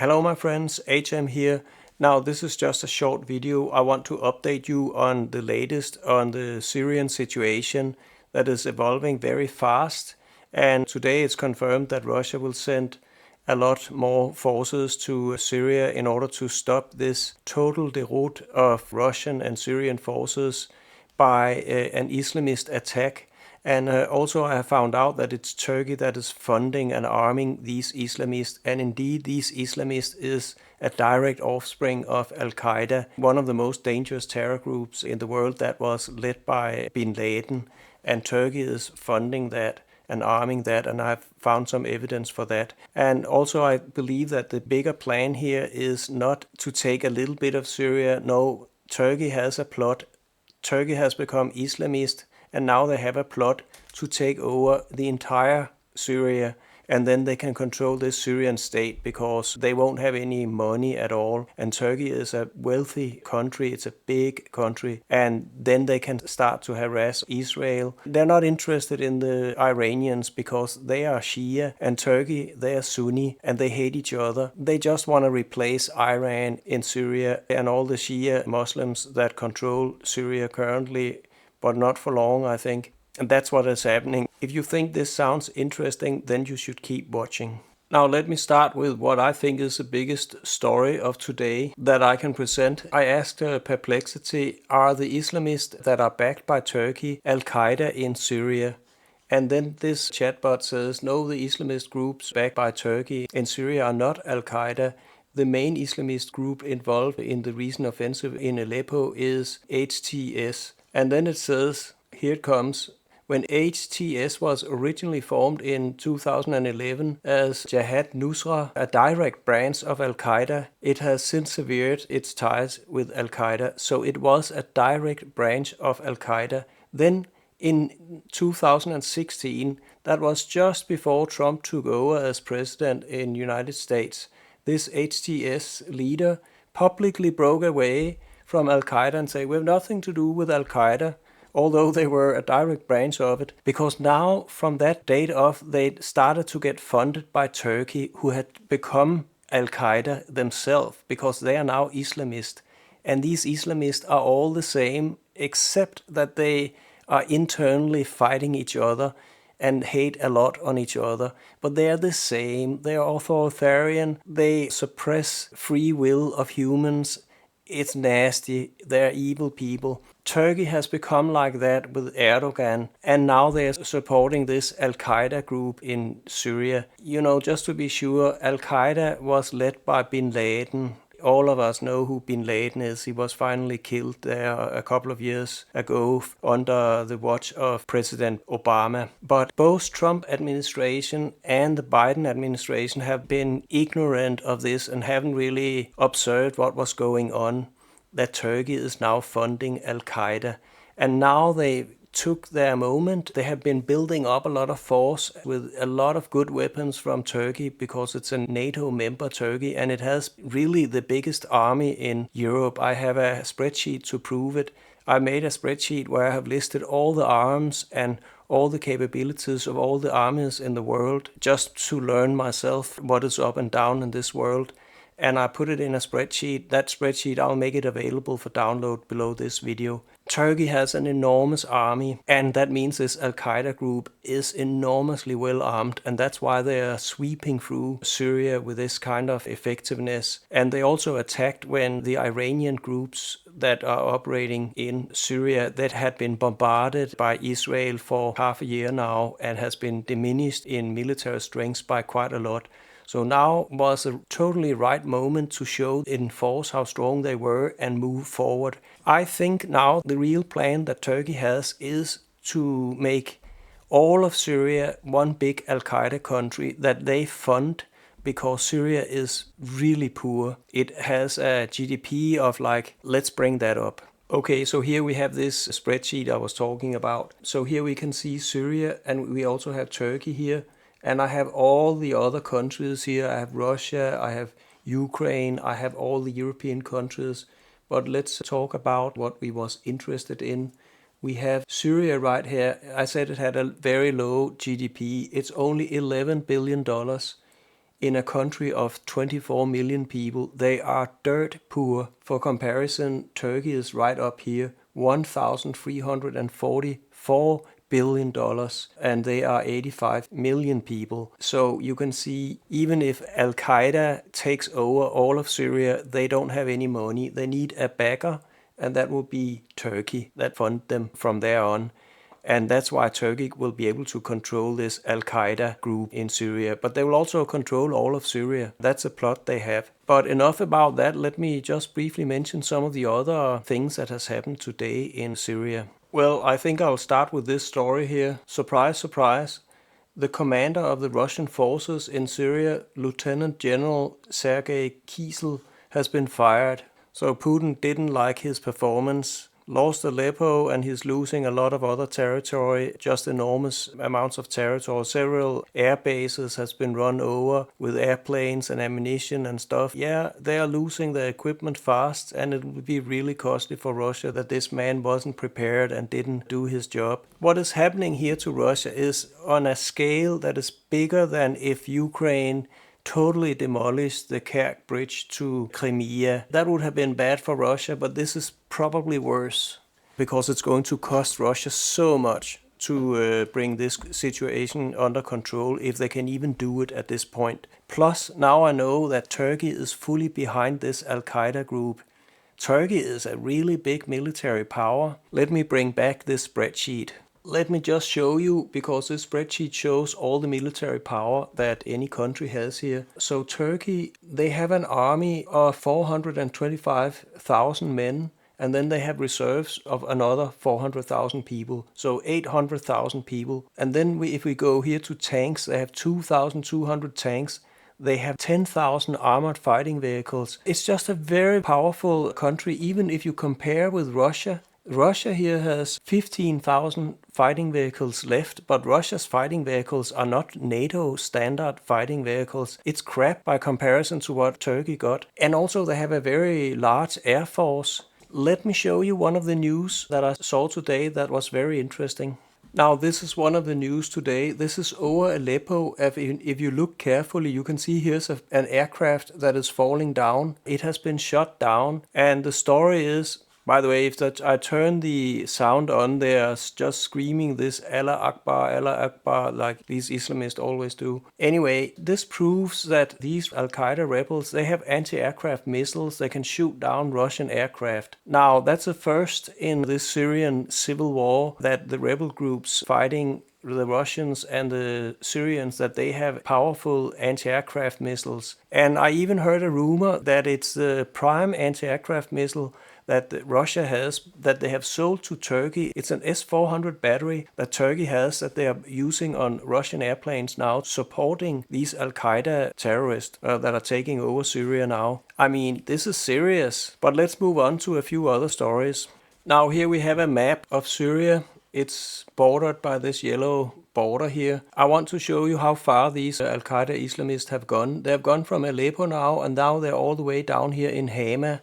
Hello my friends, HM here. Now this is just a short video. I want to update you on the latest on the Syrian situation that is evolving very fast. And today it's confirmed that Russia will send a lot more forces to Syria in order to stop this total deroute of Russian and Syrian forces by an Islamist attack. And also I have found out that it's Turkey that is funding and arming these Islamists. And indeed, these Islamists is a direct offspring of Al-Qaeda, one of the most dangerous terror groups in the world that was led by bin Laden. And Turkey is funding that and arming that, and I've found some evidence for that. And also I believe that the bigger plan here is not to take a little bit of Syria. No, Turkey has a plot. Turkey has become Islamist, and now they have a plot to take over the entire Syria, and then they can control this Syrian state because they won't have any money at all. And Turkey is a wealthy country, it's a big country, and then they can start to harass Israel. They're not interested in the Iranians because they are Shia, and Turkey, they are Sunni, and they hate each other. They just want to replace Iran in Syria and all the Shia Muslims that control Syria currently, but not for long, I think. And that's what is happening. If you think this sounds interesting, then you should keep watching. Now let me start with what I think is the biggest story of today that I can present. I asked Perplexity, are the Islamists that are backed by Turkey Al-Qaeda in Syria? And then this chatbot says, no, the Islamist groups backed by Turkey in Syria are not Al-Qaeda. The main Islamist group involved in the recent offensive in Aleppo is HTS. And then it says, here it comes, when HTS was originally formed in 2011 as Jihad Nusra, a direct branch of Al-Qaeda, it has since severed its ties with Al-Qaeda, so it was a direct branch of Al-Qaeda. Then in 2016, that was just before Trump took over as president in the United States, this HTS leader publicly broke away from Al-Qaeda and said, we have nothing to do with Al-Qaeda, although they were a direct branch of it, because now from that date off, they started to get funded by Turkey, who had become Al-Qaeda themselves, because they are now Islamist. And these Islamists are all the same, except that they are internally fighting each other and hate a lot on each other. But they are the same. They are authoritarian. They suppress free will of humans. It's nasty. They're evil people. Turkey has become like that with Erdogan, and now they're supporting this Al-Qaeda group in Syria. You know, just to be sure, Al-Qaeda was led by bin Laden. All of us know who bin Laden is. He was finally killed there a couple of years ago under the watch of President Obama. But both Trump administration and the Biden administration have been ignorant of this and haven't really observed what was going on, that Turkey is now funding Al-Qaeda. And now they took their moment. They have been building up a lot of force with a lot of good weapons from Turkey because it's a NATO member, Turkey, and it has really the biggest army in Europe. I have a spreadsheet to prove it. I made a spreadsheet where I have listed all the arms and all the capabilities of all the armies in the world just to learn myself what is up and down in this world. And I put it in a spreadsheet. That spreadsheet, I'll make it available for download below this video. Turkey has an enormous army, and that means this Al-Qaeda group is enormously well armed, and that's why they are sweeping through Syria with this kind of effectiveness. And they also attacked when the Iranian groups that are operating in Syria that had been bombarded by Israel for half a year now and has been diminished in military strength by quite a lot. So now was a totally right moment to show in force how strong they were and move forward. I think now the real plan that Turkey has is to make all of Syria one big Al-Qaeda country that they fund because Syria is really poor. It has a GDP of like, let's bring that up. Okay, so here we have this spreadsheet I was talking about. So here we can see Syria, and we also have Turkey here. And I have all the other countries here. I have Russia, I have Ukraine, I have all the European countries. But let's talk about what we was interested in. We have Syria right here. I said it had a very low GDP. It's only $11 billion. in a country of 24 million people. They are dirt poor. For comparison, Turkey is right up here, $1,344 billion, and they are 85 million people. So you can see, even if Al-Qaeda takes over all of Syria, they don't have any money. They need a backer, and that will be Turkey that fund them from there on. And that's why Turkey will be able to control this Al-Qaeda group in Syria. But they will also control all of Syria. That's a plot they have. But enough about that. Let me just briefly mention some of the other things that has happened today in Syria. Well, I think I'll start with this story here. Surprise, surprise. The commander of the Russian forces in Syria, Lieutenant General Sergei Kiesel, has been fired. So Putin didn't like his performance. Lost Aleppo, and he's losing a lot of other territory, just enormous amounts of territory. Several air bases has been run over with airplanes and ammunition and stuff. Yeah, they are losing their equipment fast, and it would be really costly for Russia that this man wasn't prepared and didn't do his job. What is happening here to Russia is on a scale that is bigger than if Ukraine totally demolished the Kerch bridge to Crimea. That would have been bad for Russia, but this is probably worse because it's going to cost Russia so much to bring this situation under control, if they can even do it at this point. Plus, now I know that Turkey is fully behind this Al-Qaeda group. Turkey is a really big military power. Let me bring back this spreadsheet. Let me just show you, because this spreadsheet shows all the military power that any country has here. So Turkey, they have an army of 425,000 men, and then they have reserves of another 400,000 people, so 800,000 people. And then if we go here to tanks, they have 2,200 tanks. They have 10,000 armored fighting vehicles. It's just a very powerful country, even if you compare with Russia. Russia here has 15,000 fighting vehicles left, but Russia's fighting vehicles are not NATO standard fighting vehicles. It's crap by comparison to what Turkey got. And also they have a very large air force. Let me show you one of the news that I saw today that was very interesting. Now, this is one of the news today. This is over Aleppo. If you look carefully, you can see here's an aircraft that is falling down. It has been shot down, and the story is, by the way, if I turn the sound on, they are just screaming this Allah Akbar, like these Islamists always do. Anyway, this proves that these Al-Qaeda rebels, they have anti-aircraft missiles. They can shoot down Russian aircraft. Now, that's a first in this Syrian civil war, that the rebel groups fighting the Russians and the Syrians, that they have powerful anti-aircraft missiles. And I even heard a rumor that it's the prime anti-aircraft missile that Russia has, that they have sold to Turkey. It's an S-400 battery that Turkey has, that they are using on Russian airplanes now, supporting these Al-Qaeda terrorists that are taking over Syria now. I mean, this is serious. But let's move on to a few other stories. Now, here we have a map of Syria. It's bordered by this yellow border here. I want to show you how far these Al-Qaeda Islamists have gone. They have gone from Aleppo now, and now they're all the way down here in Hama.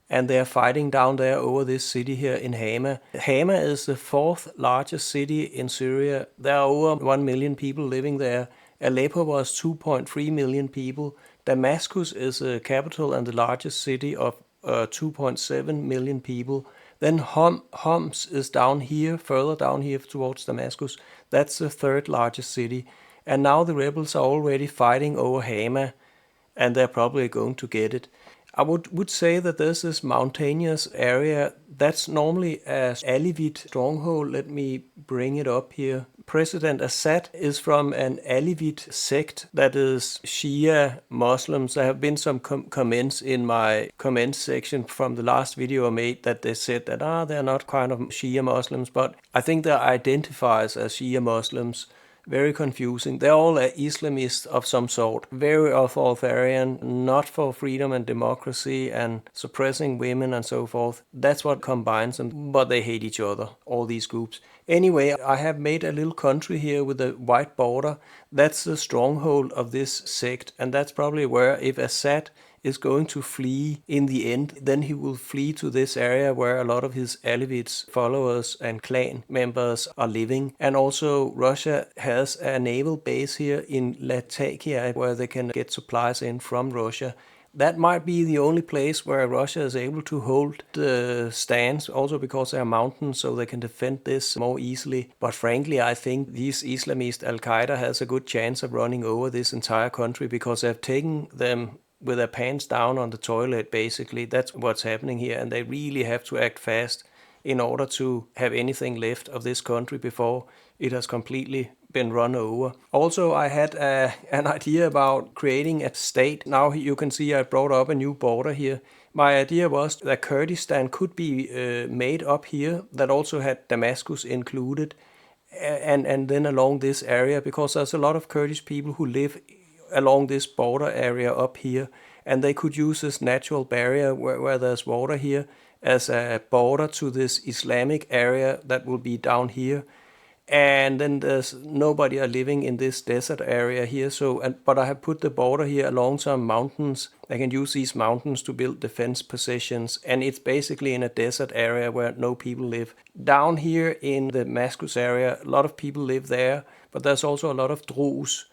And they are fighting down there over this city here in Hama. Hama is the fourth largest city in Syria. There are over 1 million people living there. Aleppo was 2.3 million people. Damascus is the capital and the largest city of 2.7 million people. Then Homs is down here, further down here towards Damascus. That's the third largest city. And now the rebels are already fighting over Hama, and they're probably going to get it. I would say that there's this mountainous area that's normally an Alevite stronghold. Let me bring it up here. President Assad is from an Alevite sect that is Shia Muslims. There have been some comments in my comments section from the last video I made that they said that they're not kind of Shia Muslims, but I think they identify as Shia Muslims. Very confusing. They're all Islamists of some sort. Very authoritarian, not for freedom and democracy and suppressing women and so forth. That's what combines them, but they hate each other, all these groups. Anyway, I have made a little country here with a white border. That's the stronghold of this sect, and that's probably where, if Assad is going to flee in the end. Then he will flee to this area where a lot of his Alevites followers and clan members are living. And also Russia has a naval base here in Latakia where they can get supplies in from Russia. That might be the only place where Russia is able to hold the stance, also because there are mountains, so they can defend this more easily. But frankly, I think these Islamist Al-Qaeda has a good chance of running over this entire country because they've taken them with their pants down on the toilet, basically. That's what's happening here, and they really have to act fast in order to have anything left of this country before it has completely been run over. Also, I had an idea about creating a state. Now you can see I brought up a new border here. My idea was that Kurdistan could be made up here, that also had Damascus included, and then along this area, because there's a lot of Kurdish people who live along this border area up here, and they could use this natural barrier where there's water here as a border to this Islamic area that will be down here. And then there's nobody are living in this desert area here. But I have put the border here along some mountains. I can use these mountains to build defense positions. And it's basically in a desert area where no people live. Down here in the Damascus area, a lot of people live there. But there's also a lot of Druze.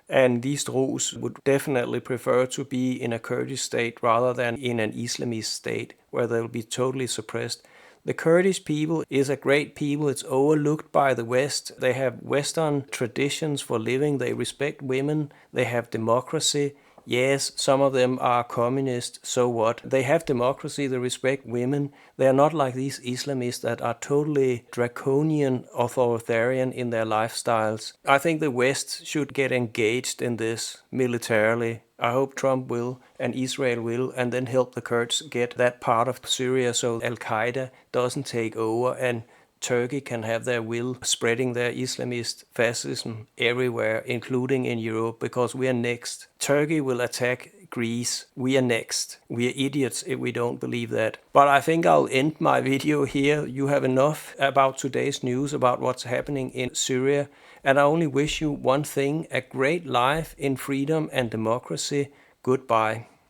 And these Druze would definitely prefer to be in a Kurdish state rather than in an Islamist state where they'll be totally suppressed. The Kurdish people is a great people. It's overlooked by the West. They have Western traditions for living. They respect women. They have democracy. Yes, some of them are communist, so what? They have democracy, they respect women. They are not like these Islamists that are totally draconian, authoritarian in their lifestyles. I think the West should get engaged in this militarily. I hope Trump will and Israel will, and then help the Kurds get that part of Syria so Al-Qaeda doesn't take over and Turkey can have their will spreading their Islamist fascism everywhere, including in Europe, because we are next. Turkey will attack Greece. We are next. We are idiots if we don't believe that. But I think I'll end my video here. You have enough about today's news, about what's happening in Syria. And I only wish you one thing, a great life in freedom and democracy. Goodbye.